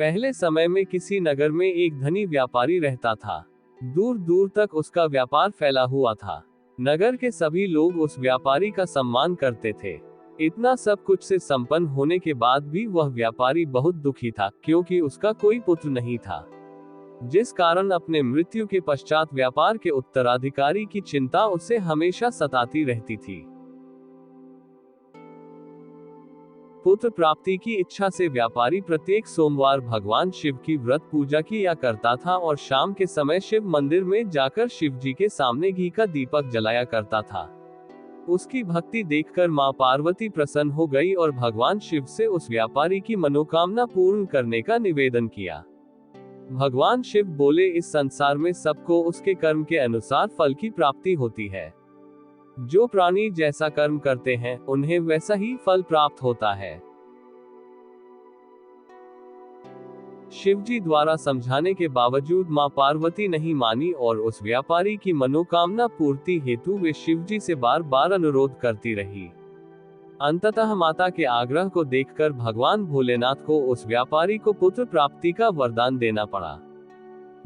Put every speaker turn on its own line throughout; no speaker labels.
पहले समय में किसी नगर में एक धनी व्यापारी रहता था। दूर दूर तक उसका व्यापार फैला हुआ था। नगर के सभी लोग उस व्यापारी का सम्मान करते थे। इतना सब कुछ से संपन्न होने के बाद भी वह व्यापारी बहुत दुखी था, क्योंकि उसका कोई पुत्र नहीं था, जिस कारण अपने मृत्यु के पश्चात व्यापार के उत्तराधिकारी की चिंता उसे हमेशा सताती रहती थी। पुत्र प्राप्ति की इच्छा से व्यापारी प्रत्येक सोमवार भगवान शिव की व्रत पूजा किया करता था और शाम के समय शिव मंदिर में जाकर शिव जी के सामने घी का दीपक जलाया करता था। उसकी भक्ति देखकर मां पार्वती प्रसन्न हो गई और भगवान शिव से उस व्यापारी की मनोकामना पूर्ण करने का निवेदन किया। भगवान शिव बोले, इस संसार में सबको उसके कर्म के अनुसार फल की प्राप्ति होती है। जो प्राणी जैसा कर्म करते हैं उन्हें वैसा ही फल प्राप्त होता है। शिवजी द्वारा समझाने के बावजूद मां पार्वती नहीं मानी और उस व्यापारी की मनोकामना पूर्ति हेतु वे शिवजी से बार बार अनुरोध करती रही। अंततः माता के आग्रह को देखकर भगवान भोलेनाथ को उस व्यापारी को पुत्र प्राप्ति का वरदान देना पड़ा।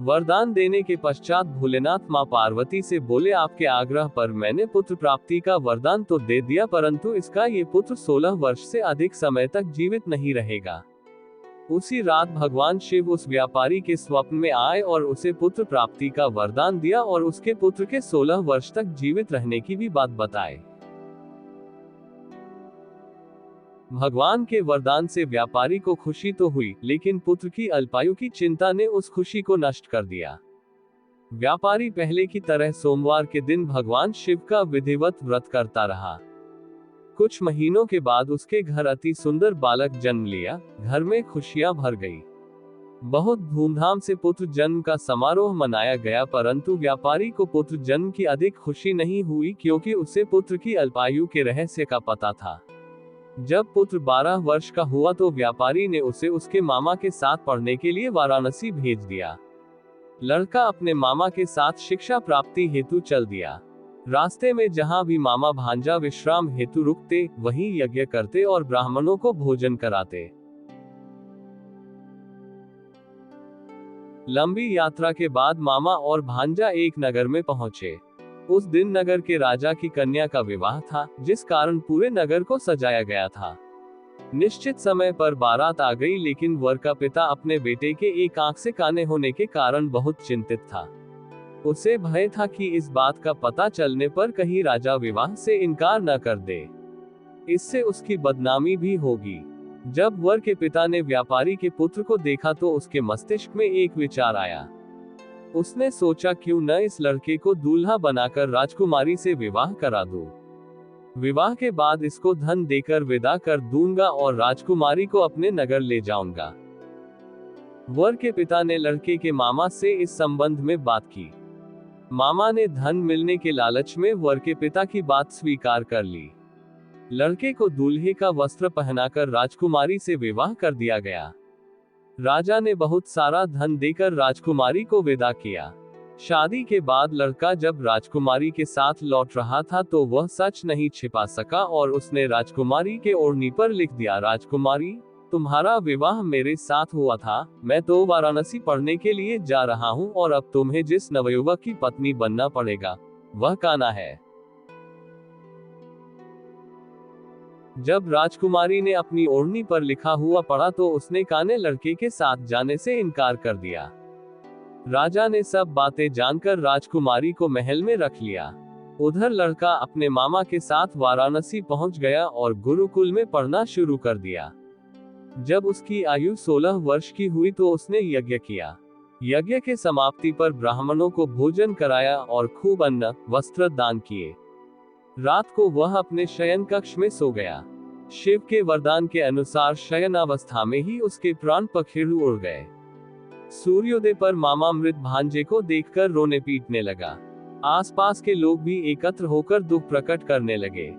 वरदान देने के पश्चात भोलेनाथ मां पार्वती से बोले, आपके आग्रह पर मैंने पुत्र प्राप्ति का वरदान तो दे दिया, परंतु इसका ये पुत्र 16 वर्ष से अधिक समय तक जीवित नहीं रहेगा। उसी रात भगवान शिव उस व्यापारी के स्वप्न में आए और उसे पुत्र प्राप्ति का वरदान दिया और उसके पुत्र के 16 वर्ष तक जीवित रहने की भी बात बताई। भगवान के वरदान से व्यापारी को खुशी तो हुई, लेकिन पुत्र की अल्पायु की चिंता ने उस खुशी को नष्ट कर दिया। व्यापारी पहले की तरह सोमवार के दिन भगवान शिव का विधिवत व्रत करता रहा। कुछ महीनों के बाद उसके घर अति सुंदर बालक जन्म लिया। घर में खुशियां भर गई। बहुत धूमधाम से पुत्र जन्म का समारोह मनाया गया, परंतु व्यापारी को पुत्र जन्म की अधिक खुशी नहीं हुई, क्योंकि उसे पुत्र की अल्पायु के रहस्य का पता था। जब पुत्र 12 वर्ष का हुआ तो व्यापारी ने उसे उसके मामा के साथ पढ़ने के लिए वाराणसी भेज दिया। लड़का अपने मामा के साथ शिक्षा प्राप्ति हेतु चल दिया। रास्ते में जहां भी मामा भांजा विश्राम हेतु रुकते, वहीं यज्ञ करते और ब्राह्मणों को भोजन कराते। लंबी यात्रा के बाद मामा और भांजा एक नगर में पहुंचे। उस दिन नगर के राजा की कन्या का विवाह था, जिस कारण पूरे नगर को सजाया गया था। निश्चित समय पर बारात आ गई, लेकिन वर का पिता अपने बेटे के एक आंख से काने होने के कारण बहुत चिंतित था। उसे भय था कि इस बात का पता चलने पर कहीं राजा विवाह से इनकार न कर दे, इससे उसकी बदनामी भी होगी। जब वर के पिता ने व्यापारी के पुत्र को देखा तो उसके मस्तिष्क में एक विचार आया। उसने सोचा, क्यों न इस लड़के को दूल्हा बनाकर राजकुमारी से विवाह करा दूं। विवाह के बाद इसको धन देकर विदा कर दूंगा और राजकुमारी को अपने नगर ले जाऊंगा। वर के पिता ने लड़के के मामा से इस संबंध में बात की। मामा ने धन मिलने के लालच में वर के पिता की बात स्वीकार कर ली। लड़के को दूल्हे का वस्त्र पहनाकर राजकुमारी से विवाह कर दिया गया। राजा ने बहुत सारा धन देकर राजकुमारी को विदा किया। शादी के बाद लड़का जब राजकुमारी के साथ लौट रहा था तो वह सच नहीं छिपा सका और उसने राजकुमारी के ओढ़नी पर लिख दिया, राजकुमारी, तुम्हारा विवाह मेरे साथ हुआ था। मैं तो वाराणसी पढ़ने के लिए जा रहा हूँ और अब तुम्हें जिस नवयुवक की पत्नी बनना पड़ेगा वह कान्हा है। जब राजकुमारी ने अपनी ओढ़नी पर लिखा हुआ पढ़ा तो उसने काने लड़के के साथ जाने से इनकार कर दिया। राजा ने सब बातें जानकर राजकुमारी को महल में रख लिया। उधर लड़का अपने मामा के साथ वाराणसी पहुंच गया और गुरुकुल में पढ़ना शुरू कर दिया। जब उसकी आयु 16 वर्ष की हुई तो उसने यज्ञ किया। यज्ञ के समाप्ति पर ब्राह्मणों को भोजन कराया और खूब अन्न वस्त्र दान किए। रात को वह अपने शयन कक्ष में सो गया। शिव के वरदान के अनुसार शयन अवस्था में ही उसके प्राण पखेरु उड़ गए। सूर्योदय पर मामा मृत भांजे को देखकर रोने पीटने लगा। आसपास के लोग भी एकत्र होकर दुख प्रकट करने लगे।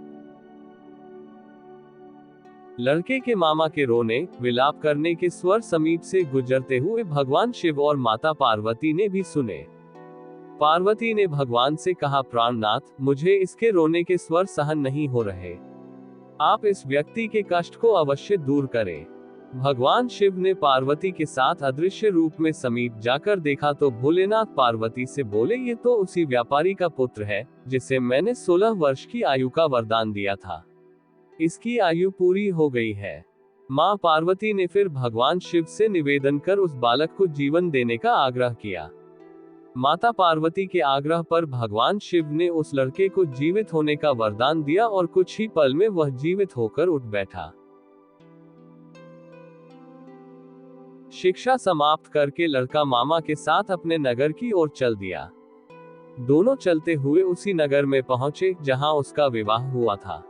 लड़के के मामा के रोने विलाप करने के स्वर समीप से गुजरते हुए भगवान शिव और माता पार्वती ने भी सुने। पार्वती ने भगवान से कहा, प्राणनाथ, मुझे इसके रोने के स्वर सहन नहीं हो रहे। आप इस व्यक्ति के कष्ट को अवश्य दूर करें। भगवान शिव ने पार्वती के साथ अदृश्य रूप में समीप जाकर देखा तो भोलेनाथ पार्वती से बोले, ये तो उसी व्यापारी का पुत्र है जिसे मैंने 16 वर्ष की आयु का वरदान दिया था। इसकी आयु पूरी हो गई है। मां पार्वती ने फिर भगवान शिव से निवेदन कर उस बालक को जीवन देने का आग्रह किया। माता पार्वती के आग्रह पर भगवान शिव ने उस लड़के को जीवित होने का वरदान दिया और कुछ ही पल में वह जीवित होकर उठ बैठा। शिक्षा समाप्त करके लड़का मामा के साथ अपने नगर की ओर चल दिया। दोनों चलते हुए उसी नगर में पहुंचे जहां उसका विवाह हुआ था।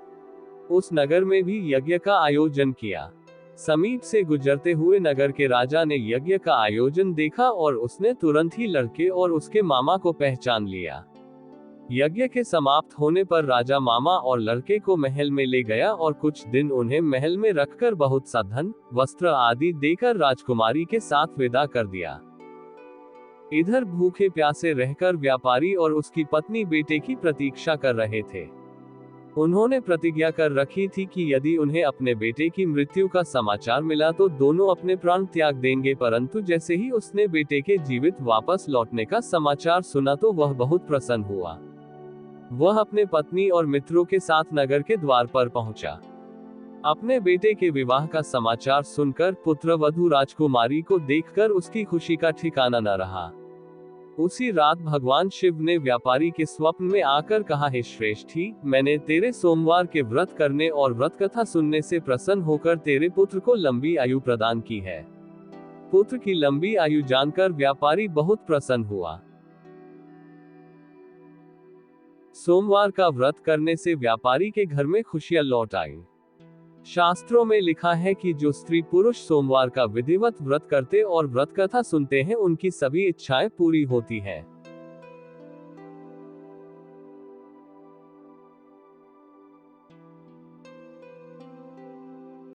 उस नगर में भी यज्ञ का आयोजन किया। समीप से गुजरते हुए नगर के राजा ने यज्ञ का आयोजन देखा और उसने तुरंत ही लड़के और उसके मामा को पहचान लिया। यज्ञ के समाप्त होने पर राजा मामा और लड़के को महल में ले गया और कुछ दिन उन्हें महल में रखकर बहुत सा धन, वस्त्र आदि देकर राजकुमारी के साथ विदा कर दिया। इधर भूखे प्यासे रहकर व्यापारी और उसकी पत्नी बेटे की प्रतीक्षा कर रहे थे। उन्होंने प्रतिज्ञा कर रखी थी कि यदि उन्हें अपने बेटे की मृत्यु का समाचार मिला तो दोनों अपने प्राण त्याग देंगे, परंतु जैसे ही उसने बेटे के जीवित वापस लौटने का समाचार सुना तो वह बहुत प्रसन्न हुआ। वह अपने पत्नी और मित्रों के साथ नगर के द्वार पर पहुंचा। अपने बेटे के विवाह का समाचार सुनकर पुत्रवधू राजकुमारी को देखकर उसकी खुशी का ठिकाना न रहा। उसी रात भगवान शिव ने व्यापारी के स्वप्न में आकर कहा, हे श्रेष्ठी, मैंने तेरे सोमवार के व्रत करने और व्रत कथा सुनने से प्रसन्न होकर तेरे पुत्र को लंबी आयु प्रदान की है। पुत्र की लंबी आयु जानकर व्यापारी बहुत प्रसन्न हुआ। सोमवार का व्रत करने से व्यापारी के घर में खुशियां लौट आईं। शास्त्रों में लिखा है कि जो स्त्री पुरुष सोमवार का विधिवत व्रत करते और व्रत कथा सुनते हैं उनकी सभी इच्छाएं पूरी होती हैं।